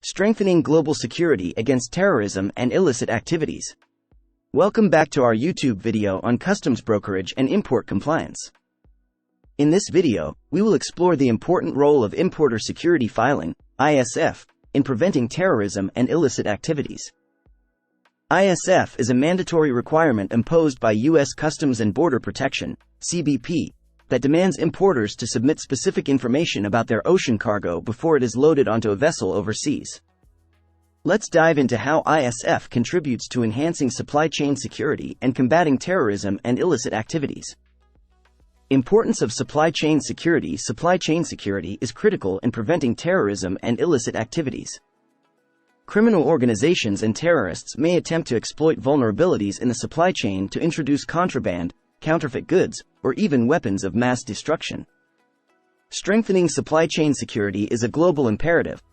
strengthening global security against terrorism and illicit activities. Welcome back to our YouTube video on customs brokerage and import compliance. In this video, we will explore the important role of importer security filing, ISF, in preventing terrorism and illicit activities. ISF is a mandatory requirement imposed by U.S. Customs and Border Protection, CBP, that demands importers to submit specific information about their ocean cargo before it is loaded onto a vessel overseas. Let's dive into how ISF contributes to enhancing supply chain security and combating terrorism and illicit activities. Importance of supply chain security. Supply chain security is critical in preventing terrorism and illicit activities. Criminal organizations and terrorists may attempt to exploit vulnerabilities in the supply chain to introduce contraband, counterfeit goods, or even weapons of mass destruction. Strengthening supply chain security is a global imperative.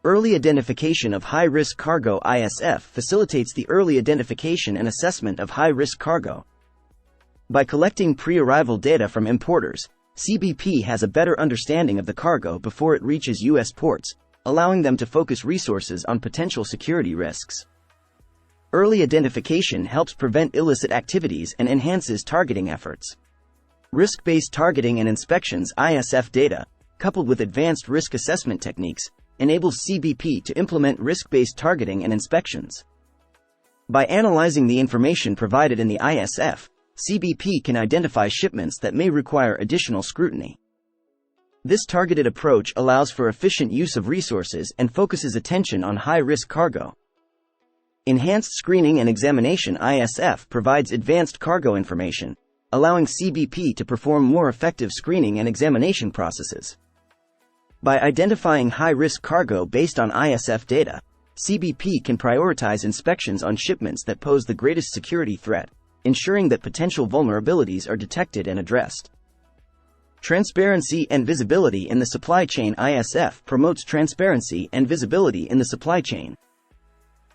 Early identification of high-risk cargo. ISF facilitates the early identification and assessment of high-risk cargo. By collecting pre-arrival data from importers, CBP has a better understanding of the cargo before it reaches U.S. ports, allowing them to focus resources on potential security risks. Early identification helps prevent illicit activities and enhances targeting efforts. Risk-based targeting and inspections. ISF data, coupled with advanced risk assessment techniques, enables CBP to implement risk-based targeting and inspections. By analyzing the information provided in the ISF, CBP can identify shipments that may require additional scrutiny. This targeted approach allows for efficient use of resources and focuses attention on high-risk cargo. Enhanced screening and examination. ISF provides advanced cargo information, allowing CBP to perform more effective screening and examination processes. By identifying high-risk cargo based on ISF data, CBP can prioritize inspections on shipments that pose the greatest security threat, ensuring that potential vulnerabilities are detected and addressed. Transparency and visibility in the supply chain. ISF promotes transparency and visibility in the supply chain.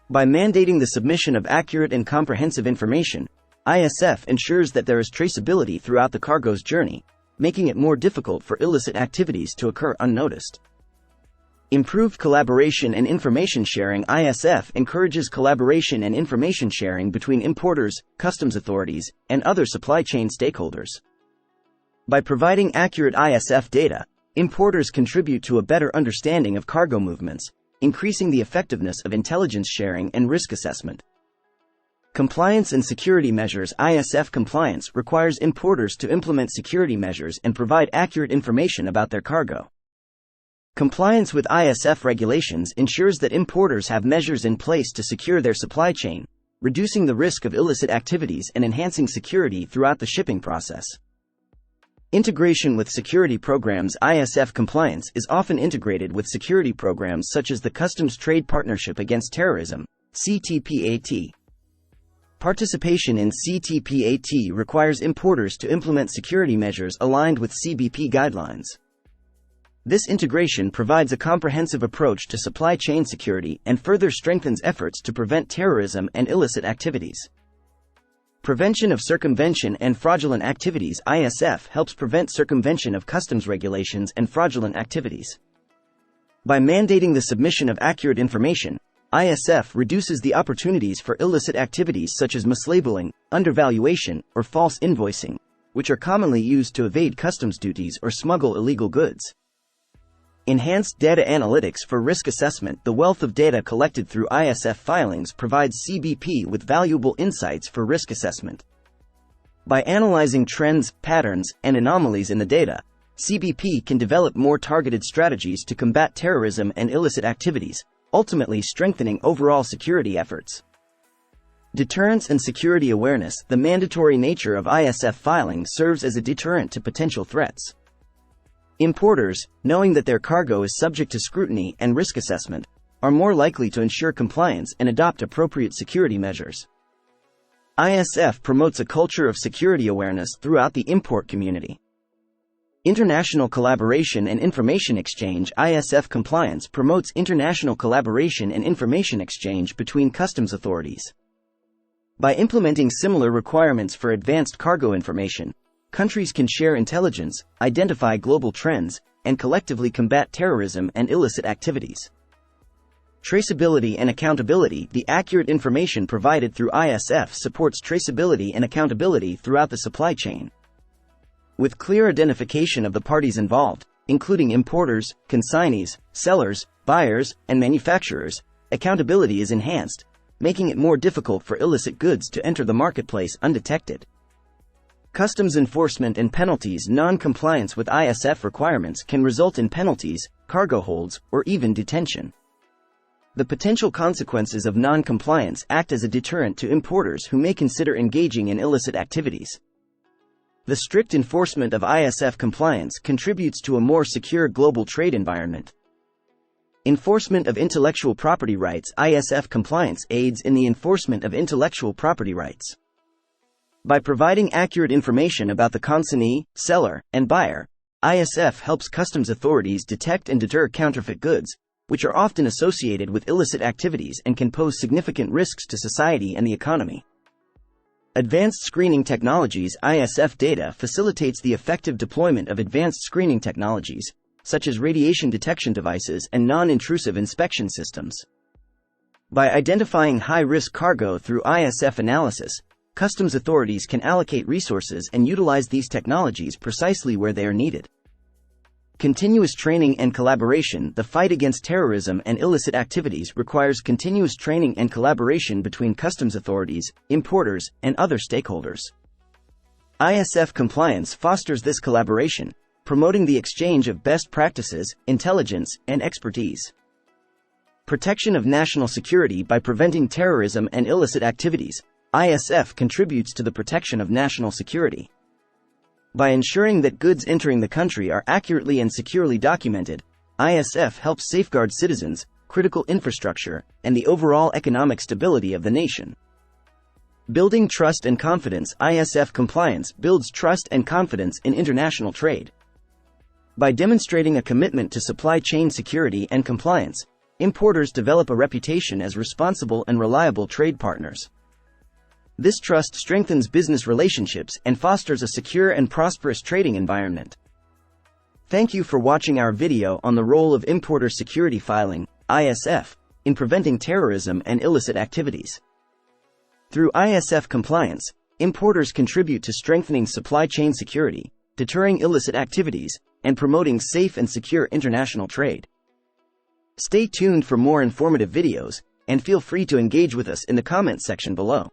By mandating the submission of accurate and comprehensive information, ISF ensures that there is traceability throughout the cargo's journey, making it more difficult for illicit activities to occur unnoticed. Improved collaboration and information sharing. ISF encourages collaboration and information sharing between importers, customs authorities, and other supply chain stakeholders. By providing accurate ISF data, importers contribute to a better understanding of cargo movements, increasing the effectiveness of intelligence sharing and risk assessment. Compliance and security measures. ISF compliance requires importers to implement security measures and provide accurate information about their cargo. Compliance with ISF regulations ensures that importers have measures in place to secure their supply chain, reducing the risk of illicit activities and enhancing security throughout the shipping process. Integration with security programs. ISF compliance is often integrated with security programs such as the Customs Trade Partnership Against Terrorism, CTPAT. Participation in CTPAT requires importers to implement security measures aligned with CBP guidelines. This integration provides a comprehensive approach to supply chain security and further strengthens efforts to prevent terrorism and illicit activities. Prevention of circumvention and fraudulent activities. ISF helps prevent circumvention of customs regulations and fraudulent activities. By mandating the submission of accurate information, ISF reduces the opportunities for illicit activities such as mislabeling, undervaluation, or false invoicing, which are commonly used to evade customs duties or smuggle illegal goods. Enhanced data analytics for risk assessment. The wealth of data collected through ISF filings provides CBP with valuable insights for risk assessment. By analyzing trends, patterns, and anomalies in the data, CBP can develop more targeted strategies to combat terrorism and illicit activities, ultimately strengthening overall security efforts. Deterrence and security awareness. The mandatory nature of ISF filing serves as a deterrent to potential threats. Importers, knowing that their cargo is subject to scrutiny and risk assessment, are more likely to ensure compliance and adopt appropriate security measures. ISF promotes a culture of security awareness throughout the import community. International collaboration and information exchange. ISF compliance promotes international collaboration and information exchange between customs authorities. By implementing similar requirements for advanced cargo information, countries can share intelligence, identify global trends, and collectively combat terrorism and illicit activities. Traceability and accountability. The accurate information provided through ISF supports traceability and accountability throughout the supply chain. With clear identification of the parties involved, including importers, consignees, sellers, buyers, and manufacturers, accountability is enhanced, making it more difficult for illicit goods to enter the marketplace undetected. Customs enforcement and penalties. Non-compliance with ISF requirements can result in penalties, cargo holds, or even detention. The potential consequences of non-compliance act as a deterrent to importers who may consider engaging in illicit activities. The strict enforcement of ISF compliance contributes to a more secure global trade environment. Enforcement of intellectual property rights. ISF compliance aids in the enforcement of intellectual property rights. By providing accurate information about the consignee, seller, and buyer, ISF helps customs authorities detect and deter counterfeit goods, which are often associated with illicit activities and can pose significant risks to society and the economy. Advanced screening technologies. ISF data facilitates the effective deployment of advanced screening technologies, such as radiation detection devices and non-intrusive inspection systems. By identifying high-risk cargo through ISF analysis, customs authorities can allocate resources and utilize these technologies precisely where they are needed. Continuous training and collaboration. The fight against terrorism and illicit activities requires continuous training and collaboration between customs authorities, importers, and other stakeholders. ISF compliance fosters this collaboration, promoting the exchange of best practices, intelligence, and expertise. Protection of national security. By preventing terrorism and illicit activities, ISF contributes to the protection of national security. By ensuring that goods entering the country are accurately and securely documented, ISF helps safeguard citizens, critical infrastructure, and the overall economic stability of the nation. Building trust and confidence. ISF compliance builds trust and confidence in international trade. By demonstrating a commitment to supply chain security and compliance, importers develop a reputation as responsible and reliable trade partners. This trust strengthens business relationships and fosters a secure and prosperous trading environment. Thank you for watching our video on the role of importer security filing, ISF, in preventing terrorism and illicit activities. Through ISF compliance, importers contribute to strengthening supply chain security, deterring illicit activities, and promoting safe and secure international trade. Stay tuned for more informative videos, and feel free to engage with us in the comments section below.